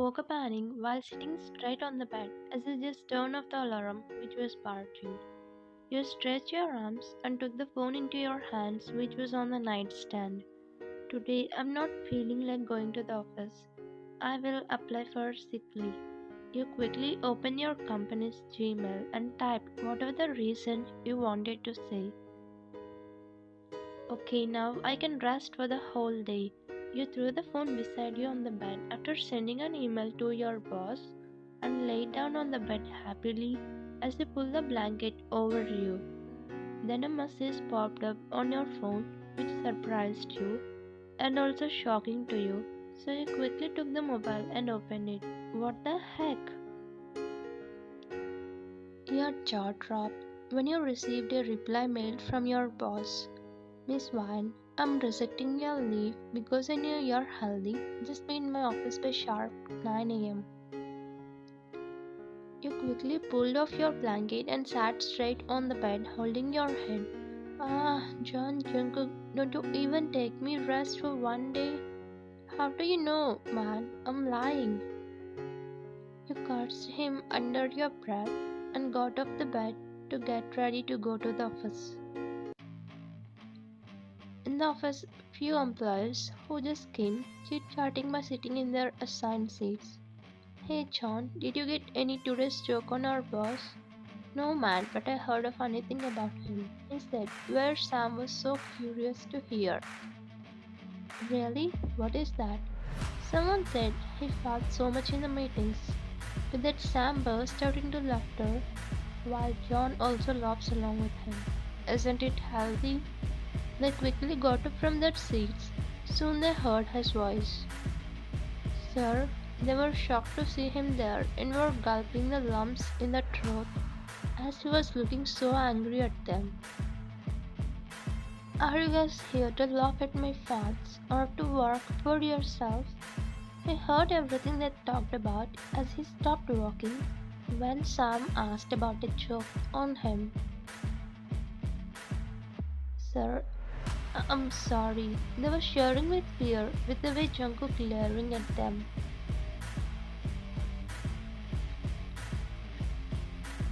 woke up panicked while sitting straight on the bed as he just turned off the alarm, which was barking. You stretched your arms and took the phone into your hands, which was on the nightstand. Today, I'm not feeling like going to the office. I will apply for sick leave. You quickly opened your company's Gmail and typed whatever the reason you wanted to say. Okay, now I can rest for the whole day. You threw the phone beside you on the bed after sending an email to your boss and laid down on the bed happily as he pulled the blanket over you. Then a message popped up on your phone which surprised you and also shocking to you. So you quickly took the mobile and opened it. What the heck? Your jaw dropped when you received a reply mail from your boss. Miss Vine, I'm rejecting your leave because I knew you're healthy. Just be in my office by sharp 9 a.m. You quickly pulled off your blanket and sat straight on the bed, holding your head. John Jungkook, don't you even take me rest for one day? How do you know, man? I'm lying. You cursed him under your breath and got off the bed to get ready to go to the office. In the office, few employees who just came chit-chatting by sitting in their assigned seats. Hey John, did you get any today's joke on our boss? No man, but I heard a funny thing about him. He said, where Sam was so curious to hear. Really? What is that? Someone said he felt so much in the meetings. With that Sam burst out into laughter, while John also laughs along with him. Isn't it healthy? They quickly got up from their seats. Soon they heard his voice. Sir, they were shocked to see him there and were gulping the lumps in their throat as he was looking so angry at them. Are you guys here to laugh at my farts or to work for yourselves? I heard everything they talked about as he stopped walking when Sam asked about a joke on him. Sir, I'm sorry. They were sharing with fear with the way Jungkook glaring at them.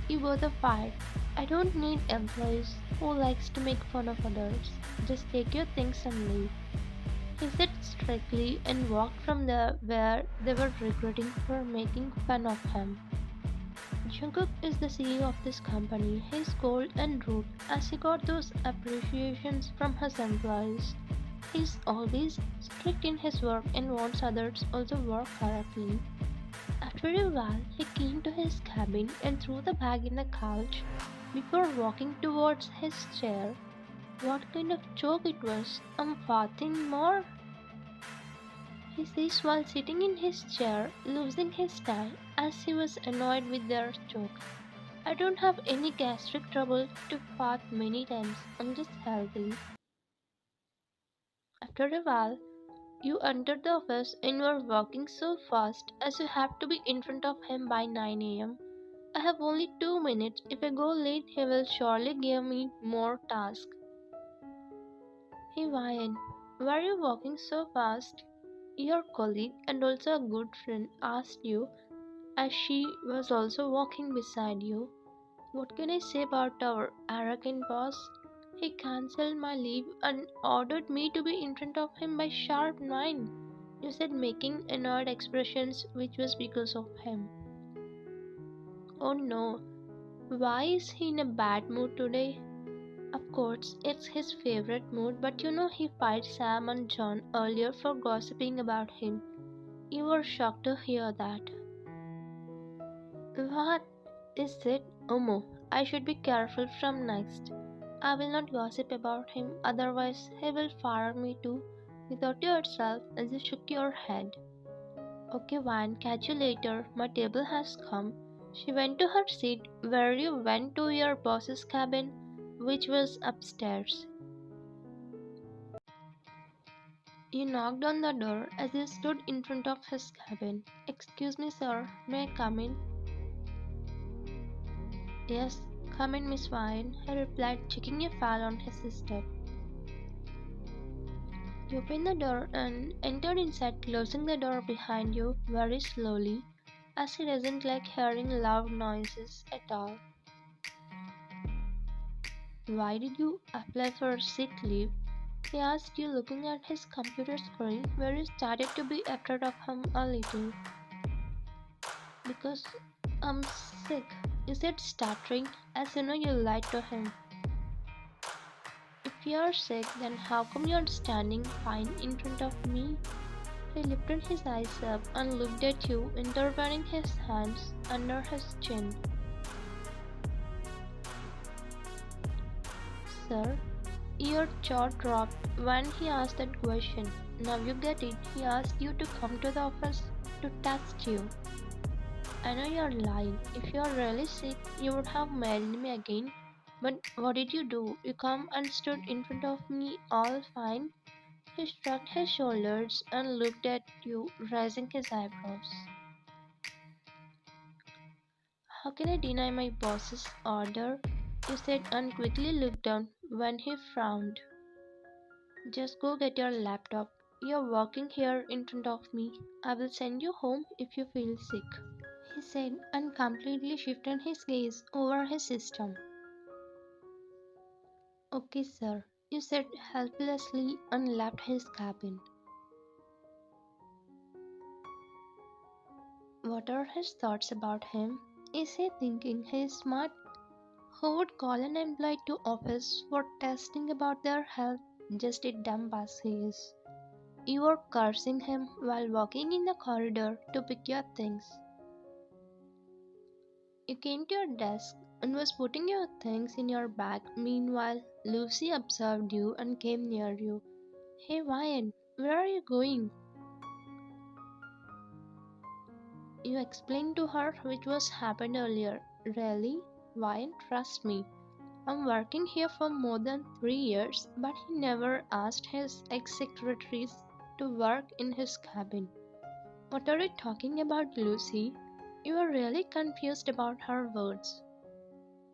You both are fired. I don't need employees who likes to make fun of others. Just take your things and leave. He said strictly and walked from there where they were regretting for making fun of him. Jungkook is the CEO of this company. He's cold and rude as he got those appreciations from his employees. He's always strict in his work and wants others also work correctly. After a while, he came to his cabin and threw the bag in the couch before walking towards his chair. What kind of joke it was? I'm farting more? He says while sitting in his chair, losing his style as he was annoyed with their joke. I don't have any gastric trouble to fart many times. I'm just healthy. After a while, you entered the office and were walking so fast as you have to be in front of him by 9 a.m. I have only 2 minutes. If I go late, he will surely give me more tasks. Hey Ryan, why are you walking so fast? Your colleague and also a good friend asked you as she was also walking beside you. What can I say about our arrogant boss? He cancelled my leave and ordered me to be in front of him by sharp 9. You said making annoyed expressions which was because of him. Oh no, why is he in a bad mood today? Of course, it's his favorite mood, but you know he fired Sam and John earlier for gossiping about him. You were shocked to hear that. What is it? Omo, I should be careful from next. I will not gossip about him, otherwise he will fire me too. You thought to yourself as you shook your head. Okay, Van, catch you later. My table has come. She went to her seat where you went to your boss's cabin, which was upstairs. You knocked on the door as you stood in front of his cabin. Excuse me, sir, may I come in? Yes, come in, Miss Vine, he replied, checking a file on his system. You opened the door and entered inside, closing the door behind you very slowly, as he doesn't like hearing loud noises at all. Why did you apply for sick leave? He asked you, looking at his computer screen, where you started to be afraid of him a little. Because I'm sick, you said, stuttering, as you know you lied to him. If you're sick, then how come you're standing fine in front of me? He lifted his eyes up and looked at you, intertwining his hands under his chin. Sir, your jaw dropped when he asked that question. Now you get it. He asked you to come to the office to test you. I know you're lying. If you're really sick, you would have mailed me again. But what did you do? You come and stood in front of me all fine? He shrugged his shoulders and looked at you, raising his eyebrows. How can I deny my boss's order? You said and quickly looked down when he frowned. Just go get your laptop. You're walking here in front of me. I will send you home if you feel sick, he said and completely shifted his gaze over his system. Okay, sir, you said helplessly and left his cabin. What are his thoughts about him? Is he thinking he is smart? Who would call an employee to office for testing about their health? Just a dumb ass he is. You were cursing him while walking in the corridor to pick your things. You came to your desk and was putting your things in your bag. Meanwhile, Lucy observed you and came near you. Hey Ryan, where are you going? You explained to her which was happened earlier. Really? Ryan, trust me. I'm working here for more than 3 years, but he never asked his ex-secretaries to work in his cabin. What are you talking about, Lucy? You are really confused about her words.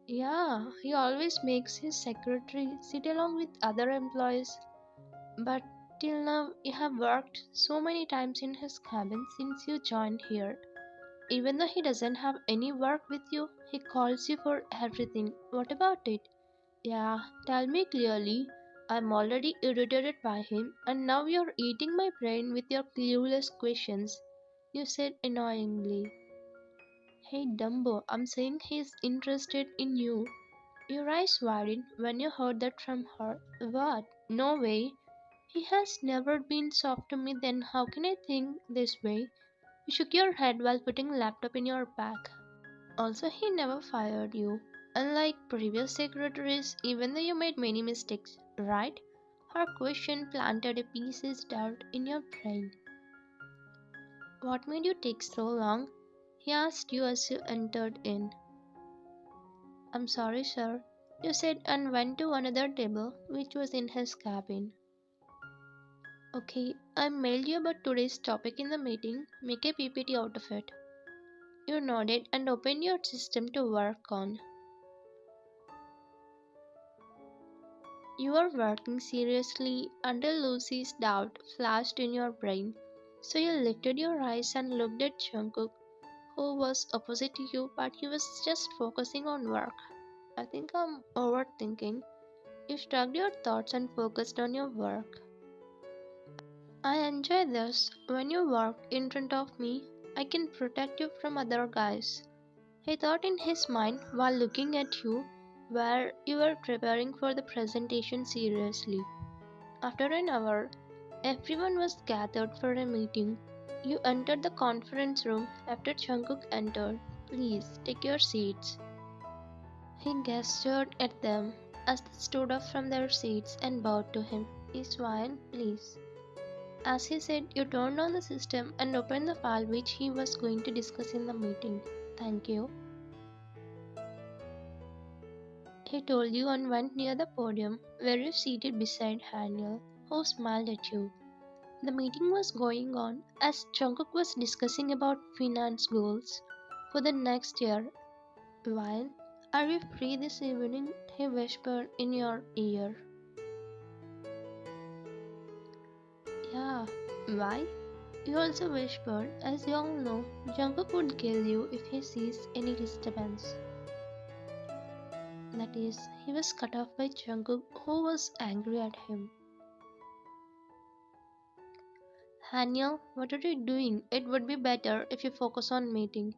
Yeah, he always makes his secretary sit along with other employees, but till now you have worked so many times in his cabin since you joined here. Even though he doesn't have any work with you, he calls you for everything. What about it? Yeah, tell me clearly. I'm already irritated by him, and now you're eating my brain with your clueless questions, you said annoyingly. Hey Dumbo, I'm saying he's interested in you. Your eyes widened when you heard that from her. What? No way. He has never been soft to me, then how can I think this way? You shook your head while putting laptop in your bag. Also, he never fired you. Unlike previous secretaries, even though you made many mistakes, right? Her question planted a pieces doubt in your brain. What made you take so long? He asked you as you entered in. I'm sorry, sir, you said and went to another table which was in his cabin. Okay, I mailed you about today's topic in the meeting. Make a PPT out of it. You nodded and opened your system to work on. You were working seriously until Lucy's doubt flashed in your brain. So you lifted your eyes and looked at Jungkook, who was opposite to you, but he was just focusing on work. I think I'm overthinking. You shrugged your thoughts and focused on your work. I enjoy this. When you work in front of me, I can protect you from other guys. He thought in his mind while looking at you, where you were preparing for the presentation seriously. After an hour, everyone was gathered for a meeting. You entered the conference room after Jungkook entered. Please take your seats. He gestured at them as they stood up from their seats and bowed to him. Iswayan, please. As he said, you turned on the system and opened the file which he was going to discuss in the meeting. Thank you, he told you and went near the podium where you seated beside Daniel, who smiled at you. The meeting was going on as Jungkook was discussing about finance goals for the next year. While, are you free this evening? He whispered in your ear. Why? You also whispered, as you all know, Jungkook would kill you if he sees any disturbance. That is, he was cut off by Jungkook, who was angry at him. Haniel, what are you doing? It would be better if you focus on meeting.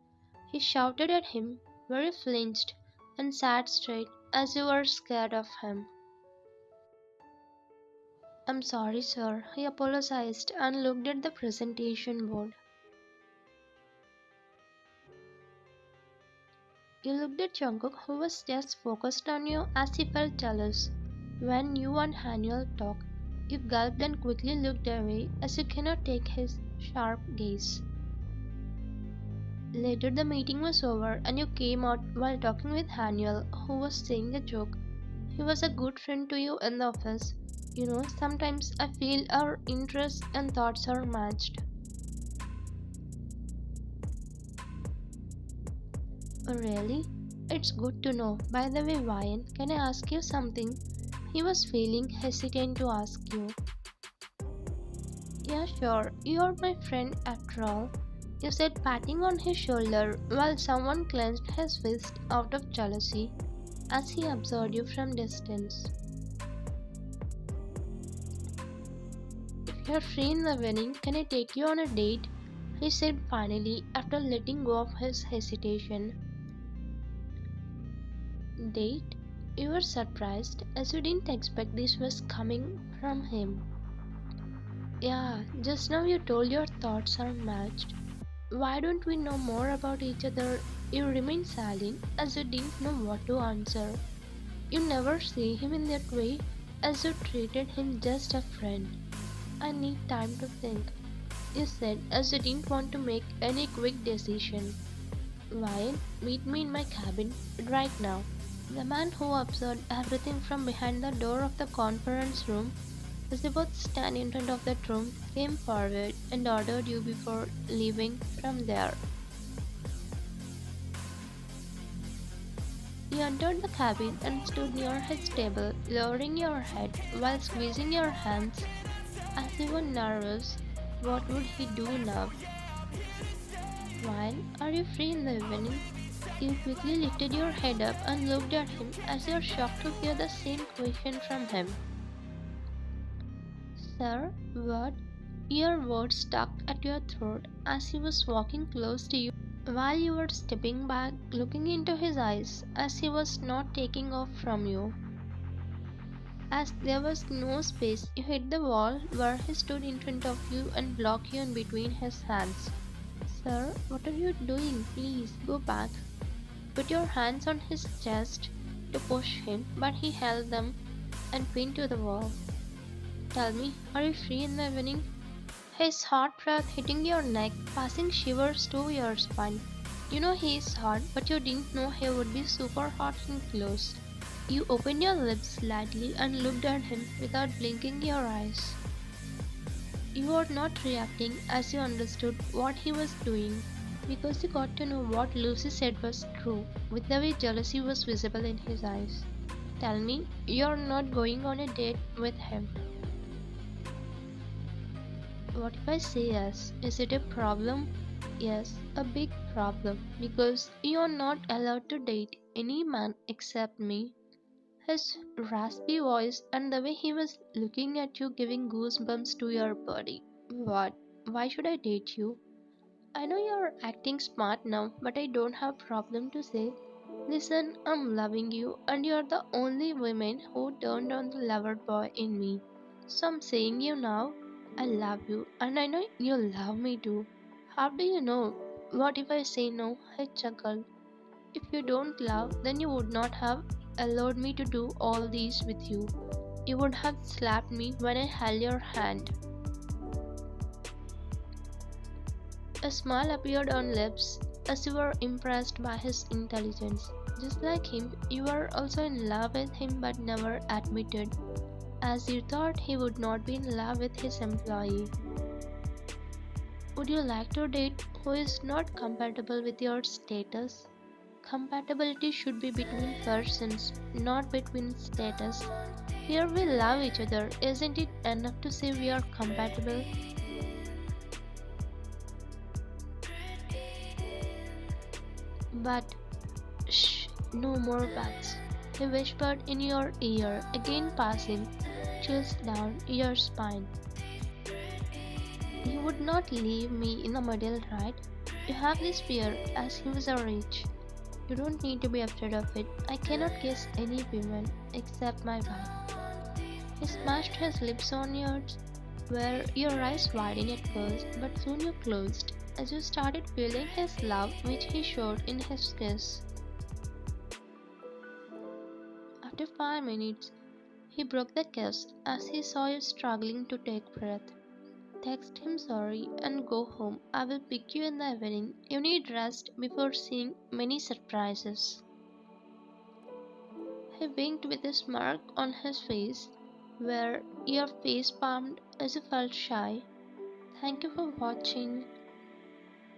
He shouted at him, very flinched, and sat straight, as you were scared of him. I'm sorry, sir. He apologized and looked at the presentation board. You looked at Jungkook, who was just focused on you as he felt jealous. When you and Haniel talked, you gulped and quickly looked away as you cannot take his sharp gaze. Later, the meeting was over and you came out while talking with Haniel, who was saying a joke. He was a good friend to you in the office. You know, sometimes I feel our interests and thoughts are matched. Oh, really? It's good to know. By the way, Ryan, can I ask you something? He was feeling hesitant to ask you. Yeah, sure. You're my friend after all. You said, patting on his shoulder while someone clenched his fist out of jealousy as he observed you from distance. If you're free in the evening, can I take you on a date? He said finally after letting go of his hesitation. Date? You were surprised as you didn't expect this was coming from him. Yeah, just now you told your thoughts are matched. Why don't we know more about each other? You remained silent as you didn't know what to answer. You never see him in that way as you treated him just a friend. I need time to think, you said as you didn't want to make any quick decision. Ryan, meet me in my cabin right now. The man who observed everything from behind the door of the conference room as they both stand in front of that room came forward and ordered you before leaving from there. You entered the cabin and stood near his table, lowering your head while squeezing your hands as you were nervous. What would he do now? Ryan, are you free in the evening? You quickly lifted your head up and looked at him as you were shocked to hear the same question from him. Sir, what? Your words stuck at your throat as he was walking close to you while you were stepping back, looking into his eyes as he was not taking off from you. As there was no space, you hit the wall where he stood in front of you and blocked you in between his hands. Sir, what are you doing? Please go back. Put your hands on his chest to push him, but he held them and pinned to the wall. Tell me, are you free in the evening? His hot breath hitting your neck, passing shivers to your spine. You know he is hot, but you didn't know he would be super hot and close. You opened your lips slightly and looked at him without blinking your eyes. You were not reacting as you understood what he was doing, because you got to know what Lucy said was true, with the way jealousy was visible in his eyes. Tell me, you're not going on a date with him. What if I say yes? Is it a problem? Yes, a big problem, because you're not allowed to date any man except me. His raspy voice and the way he was looking at you giving goosebumps to your body. What? Why should I date you? I know you're acting smart now, but I don't have problem to say. Listen, I'm loving you and you're the only woman who turned on the lover boy in me. So I'm saying you now, I love you and I know you love me too. How do you know? What if I say no? I chuckled. If you don't love, then you would not have allowed me to do all these with you. You would have slapped me when I held your hand. A smile appeared on lips as you were impressed by his intelligence. Just like him, you were also in love with him but never admitted, as you thought he would not be in love with his employee. Would you like to date who is not compatible with your status? Compatibility should be between persons, not between status. Here we love each other, isn't it enough to say we are compatible? But shh, no more buts. He whispered in your ear, again passing chills down your spine. You would not leave me in the middle, right? You have this fear as he was our age. You don't need to be afraid of it. I cannot kiss any woman except my wife. He smashed his lips on yours, where your eyes widened at first, but soon you closed, as you started feeling his love which he showed in his kiss. After 5 minutes, he broke the kiss as he saw you struggling to take breath. Text him sorry and go home. I will pick you in the evening. You need rest before seeing many surprises. He winked with a smirk on his face, where your face palmed as you felt shy. Thank you for watching.